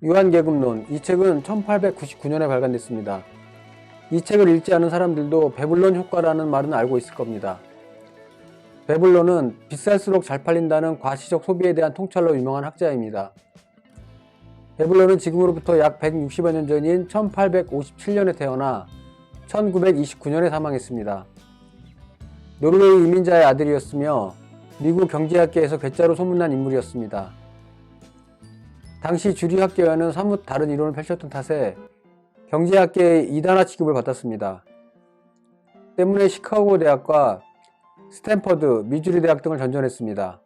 유한계급론, 이 책은 1899년에 발간됐습니다. 이 책을 읽지 않은 사람들도 배불론 효과라는 말은 알고 있을 겁니다. 배불론은 비쌀수록 잘 팔린다는 과시적 소비에 대한 통찰로 유명한 학자입니다. 배불론은 지금으로부터 약 160여 년 전인 1857년에 태어나 1929년에 사망했습니다. 노르웨이 이민자의 아들이었으며 미국 경제학계에서 괴짜로 소문난 인물이었습니다. 당시 주류학계와는 사뭇 다른 이론을 펼쳤던 탓에 경제학계의 2단화 취급을 받았습니다. 때문에 시카고 대학과 스탠퍼드, 미주리 대학 등을 전전했습니다.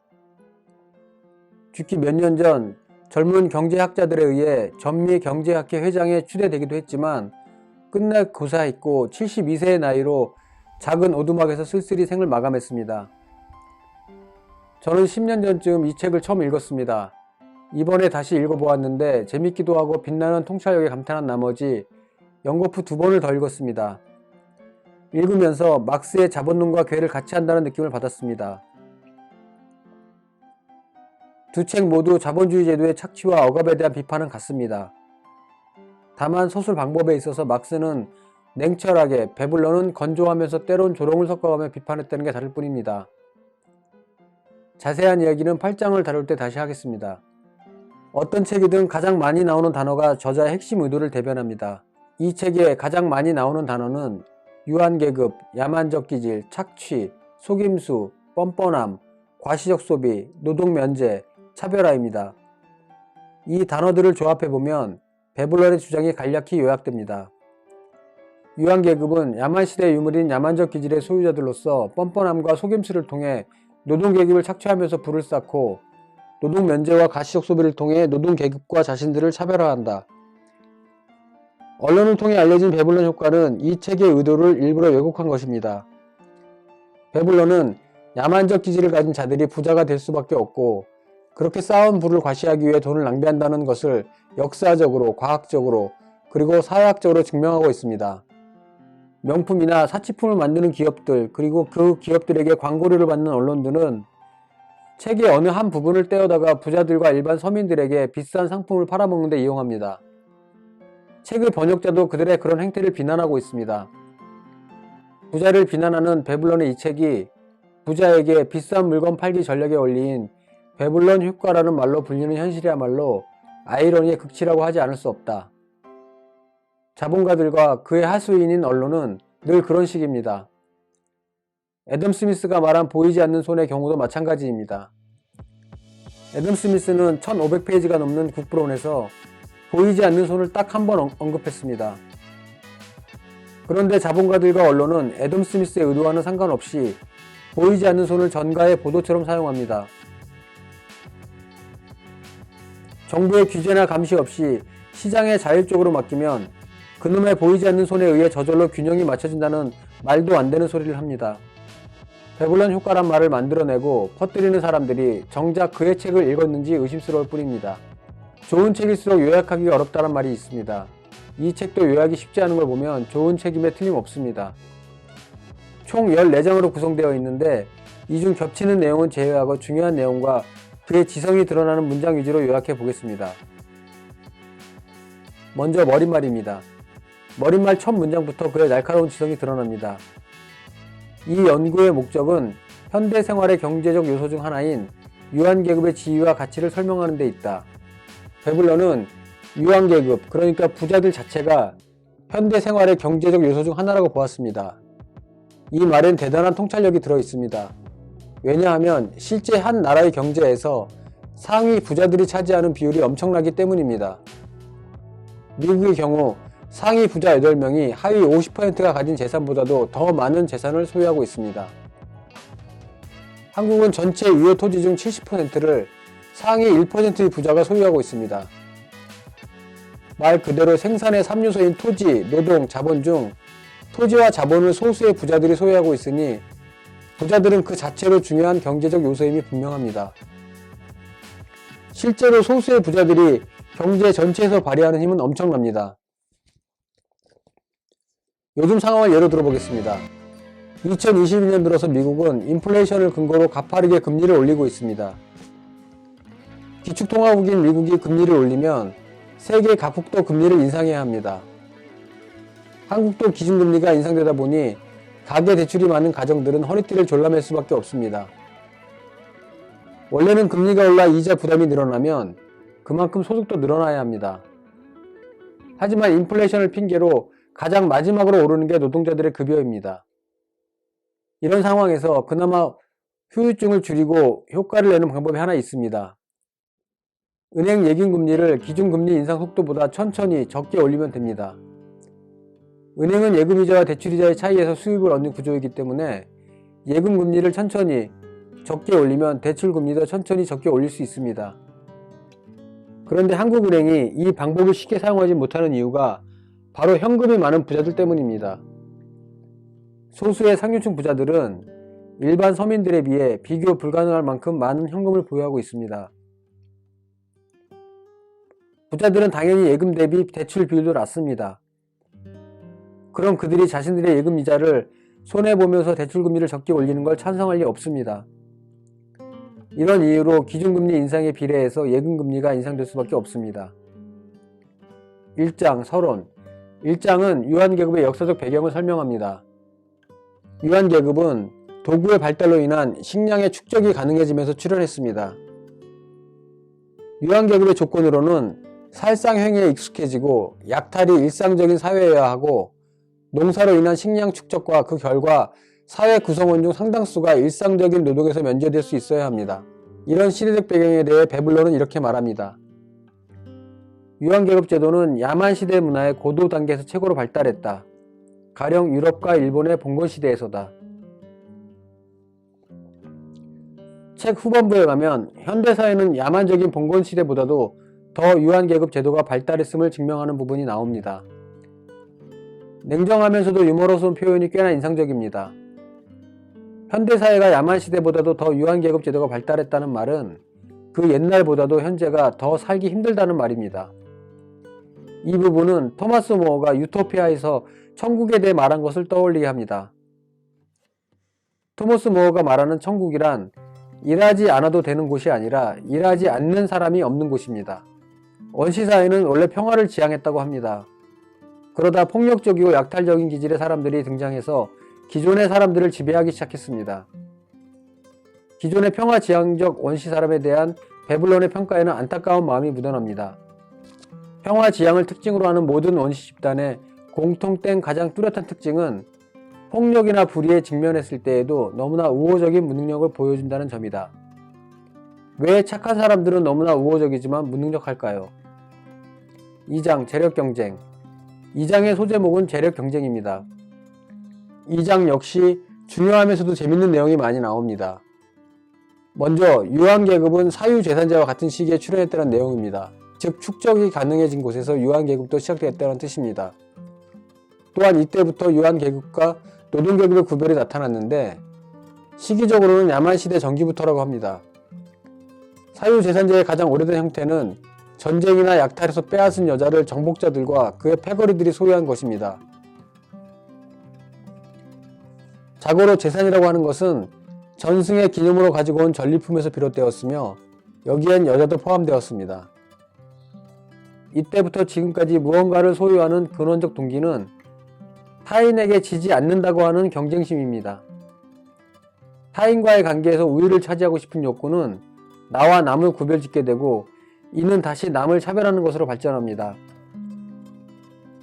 죽기 몇 년 전 젊은 경제학자들에 의해 전미 경제학회 회장에 추대되기도 했지만 끝내 고사했고 72세의 나이로 작은 오두막에서 쓸쓸히 생을 마감했습니다. 저는 10년 전쯤 이 책을 처음 읽었습니다. 이번에 다시 읽어보았는데 재밌기도 하고 빛나는 통찰력에 감탄한 나머지 연거푸 2번을 더 읽었습니다. 읽으면서 막스의 자본론과 괴를 같이 한다는 느낌을 받았습니다. 두 책 모두 자본주의 제도의 착취와 억압에 대한 비판은 같습니다. 다만 서술 방법에 있어서 막스는 냉철하게, 배불러는 건조하면서 때론 조롱을 섞어가며 비판했다는 게 다를 뿐입니다. 자세한 이야기는 8장을 다룰 때 다시 하겠습니다. 어떤 책이든 가장 많이 나오는 단어가 저자의 핵심 의도를 대변합니다. 이 책에 가장 많이 나오는 단어는 유한계급, 야만적 기질, 착취, 속임수, 뻔뻔함, 과시적 소비, 노동면제, 차별화입니다. 이 단어들을 조합해보면 배불런의 주장이 간략히 요약됩니다. 유한계급은 야만시대의 유물인 야만적 기질의 소유자들로서 뻔뻔함과 속임수를 통해 노동계급을 착취하면서 부를 쌓고 노동면제와 가시적 소비를 통해 노동계급과 자신들을 차별화한다. 언론을 통해 알려진 배불런 효과는 이 책의 의도를 일부러 왜곡한 것입니다. 배불런은 야만적 기질을 가진 자들이 부자가 될 수밖에 없고 그렇게 쌓아온 부를 과시하기 위해 돈을 낭비한다는 것을 역사적으로, 과학적으로, 그리고 사회학적으로 증명하고 있습니다. 명품이나 사치품을 만드는 기업들, 그리고 그 기업들에게 광고료를 받는 언론들은 책의 어느 한 부분을 떼어다가 부자들과 일반 서민들에게 비싼 상품을 팔아먹는 데 이용합니다. 책의 번역자도 그들의 그런 행태를 비난하고 있습니다. 부자를 비난하는 배불런의 이 책이 부자에게 비싼 물건 팔기 전략의 원리인 배불런 효과라는 말로 불리는 현실이야말로 아이러니의 극치라고 하지 않을 수 없다. 자본가들과 그의 하수인인 언론은 늘 그런 식입니다. 애덤 스미스가 말한 보이지 않는 손의 경우도 마찬가지입니다. 애덤 스미스는 1500페이지가 넘는 국부론에서 보이지 않는 손을 딱 한 번 언급했습니다. 그런데 자본가들과 언론은 애덤 스미스의 의도와는 상관없이 보이지 않는 손을 전가의 보도처럼 사용합니다. 정부의 규제나 감시 없이 시장에 자율적으로 맡기면 그놈의 보이지 않는 손에 의해 저절로 균형이 맞춰진다는 말도 안 되는 소리를 합니다. 배불런 효과란 말을 만들어내고 퍼뜨리는 사람들이 정작 그의 책을 읽었는지 의심스러울 뿐입니다. 좋은 책일수록 요약하기가 어렵다는 말이 있습니다. 이 책도 요약이 쉽지 않은 걸 보면 좋은 책임에 틀림없습니다. 총 14장으로 구성되어 있는데 이 중 겹치는 내용은 제외하고 중요한 내용과 그의 지성이 드러나는 문장 위주로 요약해 보겠습니다. 먼저 머릿말입니다. 머릿말 첫 문장부터 그의 날카로운 지성이 드러납니다. 이 연구의 목적은 현대 생활의 경제적 요소 중 하나인 유한계급의 지위와 가치를 설명하는 데 있다. 배불런은 유한계급, 그러니까 부자들 자체가 현대 생활의 경제적 요소 중 하나라고 보았습니다. 이 말엔 대단한 통찰력이 들어 있습니다. 왜냐하면 실제 한 나라의 경제에서 상위 부자들이 차지하는 비율이 엄청나기 때문입니다. 미국의 경우 상위 부자 8명이 하위 50%가 가진 재산보다도 더 많은 재산을 소유하고 있습니다. 한국은 전체 유효 토지 중 70%를 상위 1%의 부자가 소유하고 있습니다. 말 그대로 생산의 3요소인 토지, 노동, 자본 중 토지와 자본을 소수의 부자들이 소유하고 있으니 부자들은 그 자체로 중요한 경제적 요소임이 분명합니다. 실제로 소수의 부자들이 경제 전체에서 발휘하는 힘은 엄청납니다. 요즘 상황을 예로 들어보겠습니다. 2021년 들어서 미국은 인플레이션을 근거로 가파르게 금리를 올리고 있습니다. 기축통화국인 미국이 금리를 올리면 세계 각국도 금리를 인상해야 합니다. 한국도 기준금리가 인상되다 보니 가계대출이 많은 가정들은 허리띠를 졸라맬 수밖에 없습니다. 원래는 금리가 올라 이자 부담이 늘어나면 그만큼 소득도 늘어나야 합니다. 하지만 인플레이션을 핑계로 가장 마지막으로 오르는 게 노동자들의 급여입니다. 이런 상황에서 그나마 후유증을 줄이고 효과를 내는 방법이 하나 있습니다. 은행 예금금리를 기준금리 인상 속도보다 천천히 적게 올리면 됩니다. 은행은 예금이자와 대출이자의 차이에서 수익을 얻는 구조이기 때문에 예금금리를 천천히 적게 올리면 대출금리도 천천히 적게 올릴 수 있습니다. 그런데 한국은행이 이 방법을 쉽게 사용하지 못하는 이유가 바로 현금이 많은 부자들 때문입니다. 소수의 상류층 부자들은 일반 서민들에 비해 비교 불가능할 만큼 많은 현금을 보유하고 있습니다. 부자들은 당연히 예금 대비 대출 비율도 낮습니다. 그럼 그들이 자신들의 예금 이자를 손해보면서 대출금리를 적게 올리는 걸 찬성할 리 없습니다. 이런 이유로 기준금리 인상에 비례해서 예금금리가 인상될 수밖에 없습니다. 1장 서론. 1장은 유한계급의 역사적 배경을 설명합니다. 유한계급은 도구의 발달로 인한 식량의 축적이 가능해지면서 출현했습니다. 유한계급의 조건으로는 살상행위에 익숙해지고 약탈이 일상적인 사회여야 하고 농사로 인한 식량 축적과 그 결과 사회 구성원 중 상당수가 일상적인 노동에서 면제될 수 있어야 합니다. 이런 시대적 배경에 대해 베블론은 이렇게 말합니다. 유한계급 제도는 야만 시대 문화의 고도 단계에서 최고로 발달했다. 가령 유럽과 일본의 봉건 시대에서다. 책 후반부에 가면 현대사회는 야만적인 봉건 시대보다도 더 유한계급 제도가 발달했음을 증명하는 부분이 나옵니다. 냉정하면서도 유머러스한 표현이 꽤나 인상적입니다. 현대사회가 야만시대보다도 더 유한계급 제도가 발달했다는 말은 그 옛날보다도 현재가 더 살기 힘들다는 말입니다. 이 부분은 토마스 모어가 유토피아에서 천국에 대해 말한 것을 떠올리게 합니다. 토마스 모어가 말하는 천국이란 일하지 않아도 되는 곳이 아니라 일하지 않는 사람이 없는 곳입니다. 원시사회는 원래 평화를 지향했다고 합니다. 그러다 폭력적이고 약탈적인 기질의 사람들이 등장해서 기존의 사람들을 지배하기 시작했습니다. 기존의 평화지향적 원시사람에 대한 베블론의 평가에는 안타까운 마음이 묻어납니다. 평화지향을 특징으로 하는 모든 원시 집단의 공통된 가장 뚜렷한 특징은 폭력이나 불의에 직면했을 때에도 너무나 우호적인 무능력을 보여준다는 점이다. 왜 착한 사람들은 너무나 우호적이지만 무능력할까요? 2장 재력경쟁. 2장의 소제목은 재력경쟁입니다. 2장 역시 중요하면서도 재밌는 내용이 많이 나옵니다. 먼저 유한계급은 사유재산제와 같은 시기에 출현했다는 내용입니다. 즉 축적이 가능해진 곳에서 유한계급도 시작되었다는 뜻입니다. 또한 이때부터 유한계급과 노동계급의 구별이 나타났는데 시기적으로는 야만시대 전기부터라고 합니다. 사유재산제의 가장 오래된 형태는 전쟁이나 약탈에서 빼앗은 여자를 정복자들과 그의 패거리들이 소유한 것입니다. 자고로 재산이라고 하는 것은 전승의 기념으로 가지고 온 전리품에서 비롯되었으며 여기엔 여자도 포함되었습니다. 이때부터 지금까지 무언가를 소유하는 근원적 동기는 타인에게 지지 않는다고 하는 경쟁심입니다. 타인과의 관계에서 우위를 차지하고 싶은 욕구는 나와 남을 구별짓게 되고 이는 다시 남을 차별하는 것으로 발전합니다.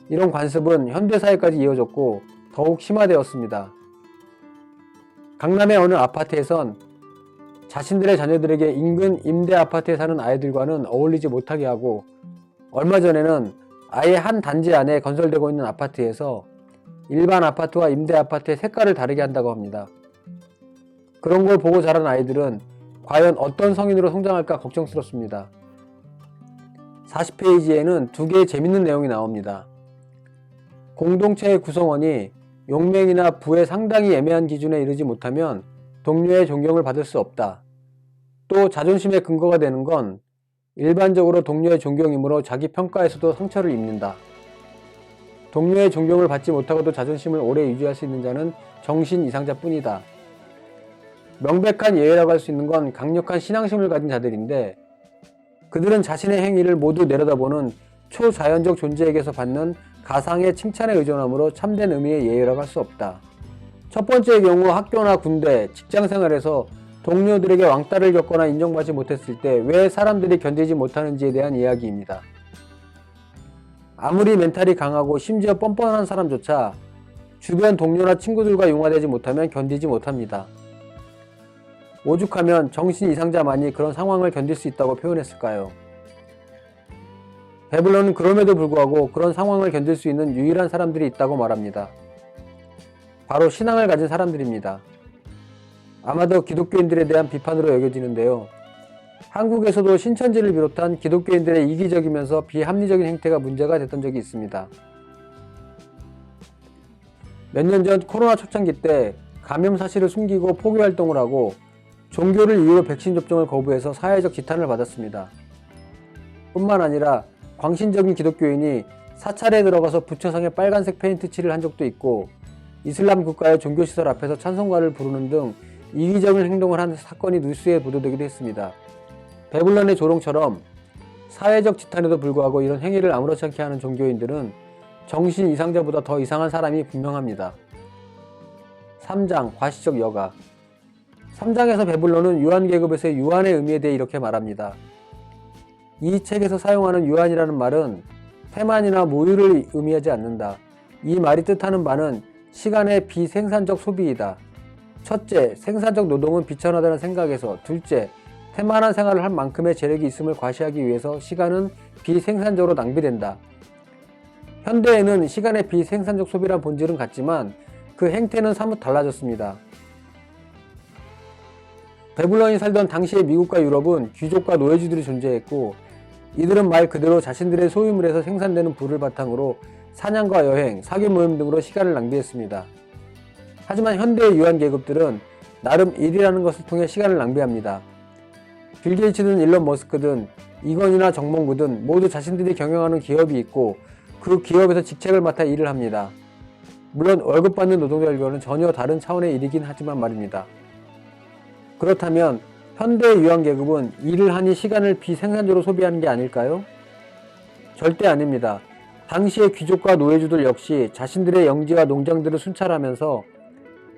이런 관습은 현대사회까지 이어졌고 더욱 심화되었습니다. 강남의 어느 아파트에선 자신들의 자녀들에게 인근 임대 아파트에 사는 아이들과는 어울리지 못하게 하고 얼마 전에는 아예 한 단지 안에 건설되고 있는 아파트에서 일반 아파트와 임대 아파트의 색깔을 다르게 한다고 합니다. 그런 걸 보고 자란 아이들은 과연 어떤 성인으로 성장할까 걱정스럽습니다. 40페이지에는 두 개의 재밌는 내용이 나옵니다. 공동체의 구성원이 용맹이나 부의 상당히 애매한 기준에 이르지 못하면 동료의 존경을 받을 수 없다. 또 자존심의 근거가 되는 건 일반적으로 동료의 존경이므로 자기 평가에서도 상처를 입는다. 동료의 존경을 받지 못하고도 자존심을 오래 유지할 수 있는 자는 정신 이상자뿐이다. 명백한 예외라고 할 수 있는 건 강력한 신앙심을 가진 자들인데 그들은 자신의 행위를 모두 내려다보는 초자연적 존재에게서 받는 가상의 칭찬에 의존하므로 참된 의미의 예의라고 할 수 없다. 첫 번째의 경우 학교나 군대, 직장생활에서 동료들에게 왕따를 겪거나 인정받지 못했을 때 왜 사람들이 견디지 못하는지에 대한 이야기입니다. 아무리 멘탈이 강하고 심지어 뻔뻔한 사람조차 주변 동료나 친구들과 융화되지 못하면 견디지 못합니다. 오죽하면 정신 이상자만이 그런 상황을 견딜 수 있다고 표현했을까요? 베블론은 그럼에도 불구하고 그런 상황을 견딜 수 있는 유일한 사람들이 있다고 말합니다. 바로 신앙을 가진 사람들입니다. 아마도 기독교인들에 대한 비판으로 여겨지는데요. 한국에서도 신천지를 비롯한 기독교인들의 이기적이면서 비합리적인 행태가 문제가 됐던 적이 있습니다. 몇 년 전 코로나 초창기 때 감염 사실을 숨기고 포교 활동을 하고 종교를 이유로 백신 접종을 거부해서 사회적 지탄을 받았습니다. 뿐만 아니라 광신적인 기독교인이 사찰에 들어가서 부처상에 빨간색 페인트 칠을 한 적도 있고 이슬람 국가의 종교시설 앞에서 찬송가를 부르는 등 이기적인 행동을 한 사건이 뉴스에 보도되기도 했습니다. 베블론의 조롱처럼 사회적 지탄에도 불구하고 이런 행위를 아무렇지 않게 하는 종교인들은 정신 이상자보다 더 이상한 사람이 분명합니다. 3장 과시적 여가. 3장에서 베블론은 유한계급에서의 유한의 의미에 대해 이렇게 말합니다. 이 책에서 사용하는 유한이라는 말은 태만이나 모유를 의미하지 않는다. 이 말이 뜻하는 바는 시간의 비생산적 소비이다. 첫째, 생산적 노동은 비천하다는 생각에서, 둘째, 태만한 생활을 할 만큼의 재력이 있음을 과시하기 위해서 시간은 비생산적으로 낭비된다. 현대에는 시간의 비생산적 소비란 본질은 같지만 그 행태는 사뭇 달라졌습니다. 베블론이 살던 당시의 미국과 유럽은 귀족과 노예주들이 존재했고 이들은 말 그대로 자신들의 소유물에서 생산되는 부를 바탕으로 사냥과 여행, 사교 모임 등으로 시간을 낭비했습니다. 하지만 현대의 유한계급들은 나름 일이라는 것을 통해 시간을 낭비합니다. 빌 게이츠든 일론 머스크든 이건이나 정몽구든 모두 자신들이 경영하는 기업이 있고 그 기업에서 직책을 맡아 일을 합니다. 물론 월급 받는 노동자들과는 전혀 다른 차원의 일이긴 하지만 말입니다. 그렇다면 현대의 유한계급은 일을 하니 시간을 비생산적으로 소비하는 게 아닐까요? 절대 아닙니다. 당시의 귀족과 노예주들 역시 자신들의 영지와 농장들을 순찰하면서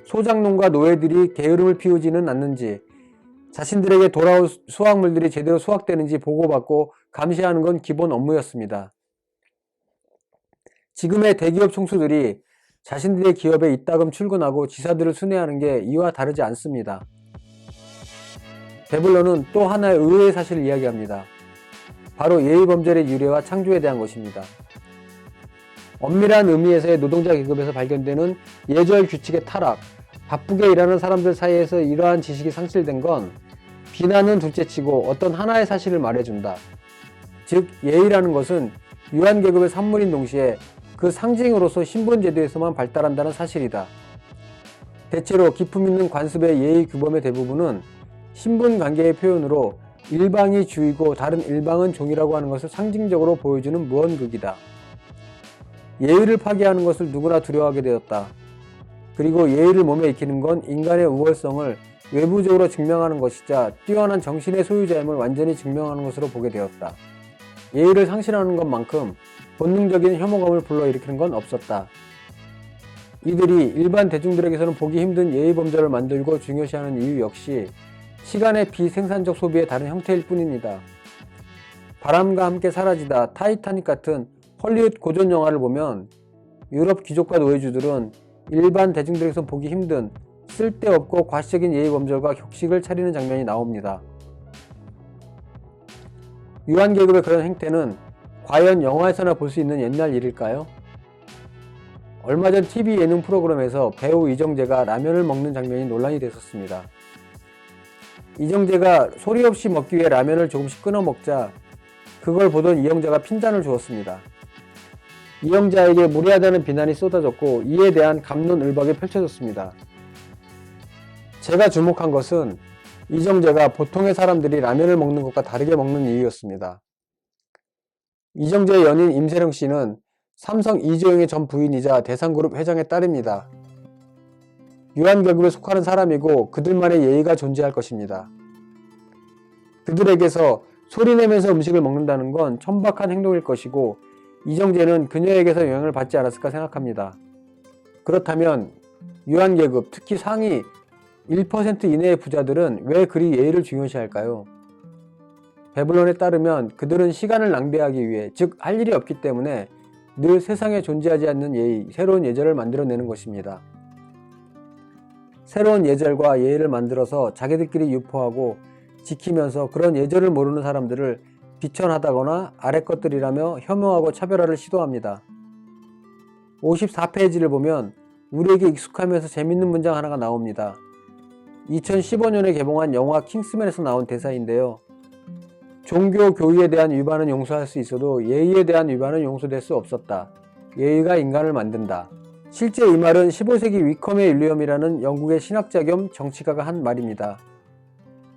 소작농과 노예들이 게으름을 피우지는 않는지, 자신들에게 돌아올 수확물들이 제대로 수확되는지 보고받고 감시하는 건 기본 업무였습니다. 지금의 대기업 총수들이 자신들의 기업에 이따금 출근하고 지사들을 순회하는 게 이와 다르지 않습니다. 베블론은 또 하나의 의외의 사실을 이야기합니다. 바로 예의범절의 유래와 창조에 대한 것입니다. 엄밀한 의미에서의 노동자 계급에서 발견되는 예절 규칙의 타락, 바쁘게 일하는 사람들 사이에서 이러한 지식이 상실된 건 비난은 둘째치고 어떤 하나의 사실을 말해준다. 즉 예의라는 것은 유한계급의 산물인 동시에 그 상징으로서 신분제도에서만 발달한다는 사실이다. 대체로 기품 있는 관습의 예의 규범의 대부분은 신분관계의 표현으로 일방이 주이고 다른 일방은 종이라고 하는 것을 상징적으로 보여주는 무언극이다. 예의를 파괴하는 것을 누구나 두려워하게 되었다. 그리고 예의를 몸에 익히는 건 인간의 우월성을 외부적으로 증명하는 것이자 뛰어난 정신의 소유자임을 완전히 증명하는 것으로 보게 되었다. 예의를 상실하는 것만큼 본능적인 혐오감을 불러일으키는 건 없었다. 이들이 일반 대중들에게서는 보기 힘든 예의범절을 만들고 중요시하는 이유 역시 시간의 비생산적 소비의 다른 형태일 뿐입니다. 바람과 함께 사라지다, 타이타닉 같은 헐리우드 고전 영화를 보면 유럽 귀족과 노예주들은 일반 대중들에게서 보기 힘든 쓸데없고 과시적인 예의범절과 격식을 차리는 장면이 나옵니다. 유한계급의 그런 행태는 과연 영화에서나 볼 수 있는 옛날 일일까요? 얼마 전 TV 예능 프로그램에서 배우 이정재가 라면을 먹는 장면이 논란이 됐었습니다. 이정재가 소리 없이 먹기 위해 라면을 조금씩 끊어 먹자 그걸 보던 이영자가 핀잔을 주었습니다. 이영자에게 무례하다는 비난이 쏟아졌고 이에 대한 갑론을박이 펼쳐졌습니다. 제가 주목한 것은 이정재가 보통의 사람들이 라면을 먹는 것과 다르게 먹는 이유였습니다. 이정재의 연인 임세령 씨는 삼성 이재용의 전 부인이자 대상그룹 회장의 딸입니다. 유한계급에 속하는 사람이고 그들만의 예의가 존재할 것입니다. 그들에게서 소리내면서 음식을 먹는다는 건 천박한 행동일 것이고 이정재는 그녀에게서 영향을 받지 않았을까 생각합니다. 그렇다면 유한계급, 특히 상위 1% 이내의 부자들은 왜 그리 예의를 중요시할까요? 베블론에 따르면 그들은 시간을 낭비하기 위해, 즉 할 일이 없기 때문에 늘 세상에 존재하지 않는 예의, 새로운 예절을 만들어내는 것입니다. 새로운 예절과 예의를 만들어서 자기들끼리 유포하고 지키면서 그런 예절을 모르는 사람들을 비천하다거나 아래 것들이라며 혐오하고 차별화를 시도합니다. 54페이지를 보면 우리에게 익숙하면서 재밌는 문장 하나가 나옵니다. 2015년에 개봉한 영화 킹스맨에서 나온 대사인데요. 종교 교의에 대한 위반은 용서할 수 있어도 예의에 대한 위반은 용서될 수 없었다. 예의가 인간을 만든다. 실제 이 말은 15세기 위컴의 윌리엄이라는 영국의 신학자 겸 정치가가 한 말입니다.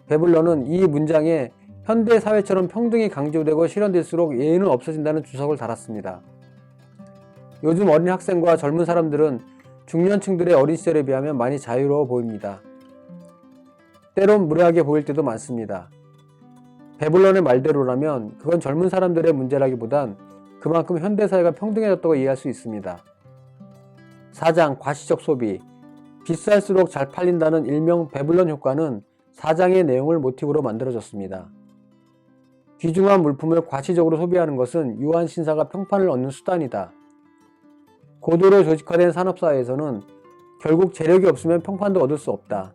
베블런은 이 문장에 현대 사회처럼 평등이 강조되고 실현될수록 예의는 없어진다는 주석을 달았습니다. 요즘 어린 학생과 젊은 사람들은 중년층들의 어린 시절에 비하면 많이 자유로워 보입니다. 때론 무례하게 보일 때도 많습니다. 베블런의 말대로라면 그건 젊은 사람들의 문제라기보단 그만큼 현대사회가 평등해졌다고 이해할 수 있습니다. 4장 과시적 소비. 비쌀수록 잘 팔린다는 일명 베블런 효과는 4장의 내용을 모티브로 만들어졌습니다. 귀중한 물품을 과시적으로 소비하는 것은 유한 신사가 평판을 얻는 수단이다. 고도로 조직화된 산업사회에서는 결국 재력이 없으면 평판도 얻을 수 없다.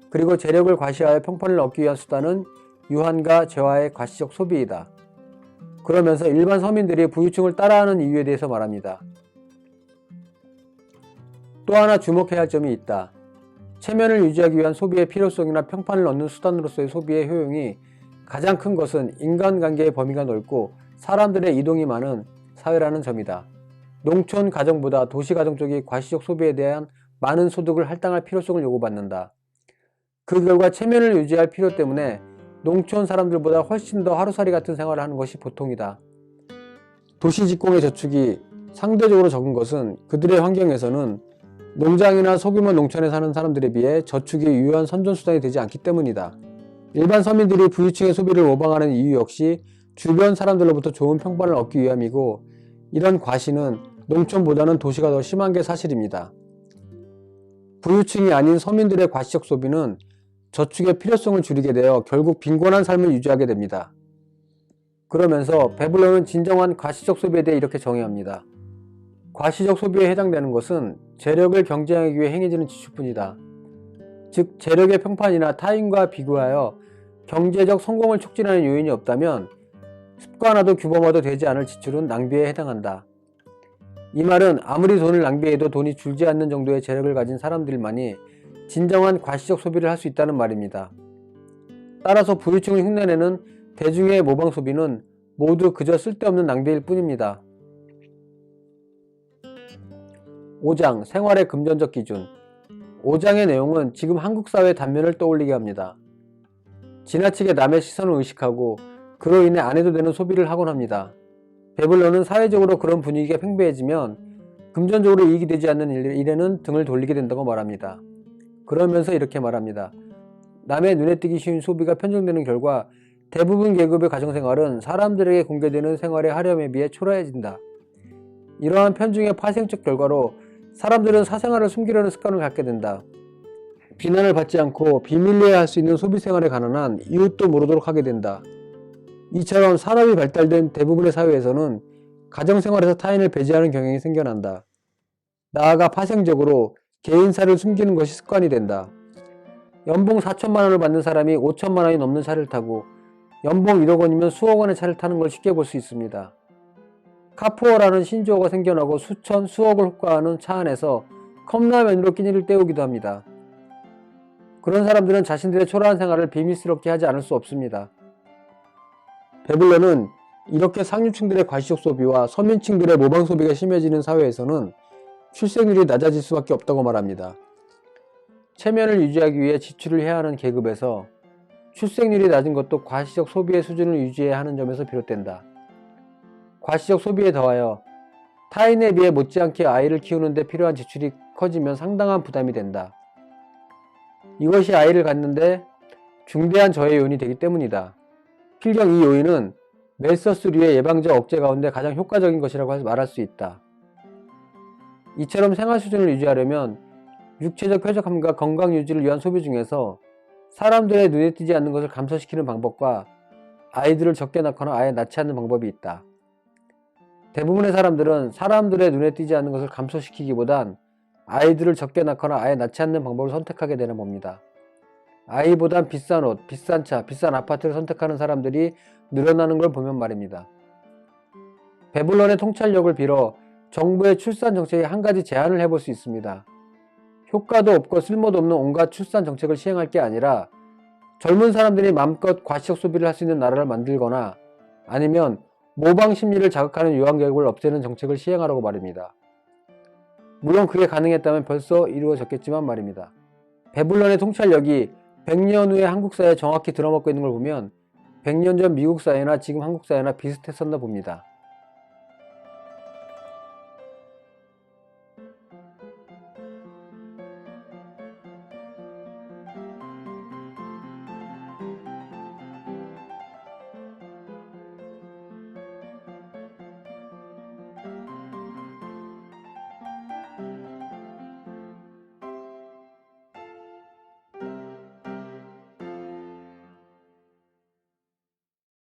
그리고 재력을 과시하여 평판을 얻기 위한 수단은 유한과 재화의 과시적 소비이다. 그러면서 일반 서민들이 부유층을 따라하는 이유에 대해서 말합니다. 또 하나 주목해야 할 점이 있다. 체면을 유지하기 위한 소비의 필요성이나 평판을 얻는 수단으로서의 소비의 효용이 가장 큰 것은 인간관계의 범위가 넓고 사람들의 이동이 많은 사회라는 점이다. 농촌 가정보다 도시 가정 쪽이 과시적 소비에 대한 많은 소득을 할당할 필요성을 요구받는다. 그 결과 체면을 유지할 필요 때문에 농촌 사람들보다 훨씬 더 하루살이 같은 생활을 하는 것이 보통이다. 도시 직공의 저축이 상대적으로 적은 것은 그들의 환경에서는 농장이나 소규모 농촌에 사는 사람들에 비해 저축이 유효한 선전수단이 되지 않기 때문이다. 일반 서민들이 부유층의 소비를 모방하는 이유 역시 주변 사람들로부터 좋은 평판을 얻기 위함이고 이런 과시는 농촌보다는 도시가 더 심한 게 사실입니다. 부유층이 아닌 서민들의 과시적 소비는 저축의 필요성을 줄이게 되어 결국 빈곤한 삶을 유지하게 됩니다. 그러면서 베블런은 진정한 과시적 소비에 대해 이렇게 정의합니다. 과시적 소비에 해당되는 것은 재력을 경쟁하기 위해 행해지는 지출뿐이다. 즉 재력의 평판이나 타인과 비교하여 경제적 성공을 촉진하는 요인이 없다면 습관화도 규범화도 되지 않을 지출은 낭비에 해당한다. 이 말은 아무리 돈을 낭비해도 돈이 줄지 않는 정도의 재력을 가진 사람들만이 진정한 과시적 소비를 할 수 있다는 말입니다. 따라서 부유층을 흉내내는 대중의 모방 소비는 모두 그저 쓸데없는 낭비일 뿐입니다. 5장 생활의 금전적 기준. 5장의 내용은 지금 한국 사회의 단면을 떠올리게 합니다. 지나치게 남의 시선을 의식하고 그로 인해 안 해도 되는 소비를 하곤 합니다. 베블런은 사회적으로 그런 분위기가 팽배해지면 금전적으로 이익이 되지 않는 일에는 등을 돌리게 된다고 말합니다. 그러면서 이렇게 말합니다. 남의 눈에 띄기 쉬운 소비가 편중되는 결과 대부분 계급의 가정생활은 사람들에게 공개되는 생활의 하렴에 비해 초라해진다. 이러한 편중의 파생적 결과로 사람들은 사생활을 숨기려는 습관을 갖게 된다. 비난을 받지 않고 비밀리에 할 수 있는 소비생활에 관한 한 이웃도 모르도록 하게 된다. 이처럼 산업이 발달된 대부분의 사회에서는 가정생활에서 타인을 배제하는 경향이 생겨난다. 나아가 파생적으로 개인사를 숨기는 것이 습관이 된다. 연봉 4천만 원을 받는 사람이 5천만 원이 넘는 차를 타고 연봉 1억 원이면 수억 원의 차를 타는 걸 쉽게 볼 수 있습니다. 카푸어라는 신조어가 생겨나고 수천, 수억을 호가하는 차 안에서 컵라면으로 끼니를 때우기도 합니다. 그런 사람들은 자신들의 초라한 생활을 비밀스럽게 하지 않을 수 없습니다. 베블런은 이렇게 상류층들의 과시적 소비와 서민층들의 모방 소비가 심해지는 사회에서는 출생률이 낮아질 수밖에 없다고 말합니다. 체면을 유지하기 위해 지출을 해야 하는 계급에서 출생률이 낮은 것도 과시적 소비의 수준을 유지해야 하는 점에서 비롯된다. 과시적 소비에 더하여 타인에 비해 못지않게 아이를 키우는 데 필요한 지출이 커지면 상당한 부담이 된다. 이것이 아이를 갖는데 중대한 저해 요인이 되기 때문이다. 필경 이 요인은 멜서스류의 예방적 억제 가운데 가장 효과적인 것이라고 말할 수 있다. 이처럼 생활 수준을 유지하려면 육체적 쾌적함과 건강 유지를 위한 소비 중에서 사람들의 눈에 띄지 않는 것을 감소시키는 방법과 아이들을 적게 낳거나 아예 낳지 않는 방법이 있다. 대부분의 사람들은 사람들의 눈에 띄지 않는 것을 감소시키기보단 아이들을 적게 낳거나 아예 낳지 않는 방법을 선택하게 되는 겁니다. 아이보단 비싼 옷, 비싼 차, 비싼 아파트를 선택하는 사람들이 늘어나는 걸 보면 말입니다. 배불런의 통찰력을 빌어 정부의 출산 정책에 한 가지 제안을 해볼 수 있습니다. 효과도 없고 쓸모도 없는 온갖 출산 정책을 시행할 게 아니라 젊은 사람들이 마음껏 과시적 소비를 할 수 있는 나라를 만들거나 아니면 모방 심리를 자극하는 유한교육을 없애는 정책을 시행하라고 말입니다. 물론 그게 가능했다면 벌써 이루어졌겠지만 말입니다. 배불런의 통찰력이 100년 후에 한국 사회에 정확히 들어먹고 있는 걸 보면 100년 전 미국 사회나 지금 한국 사회나 비슷했었나 봅니다.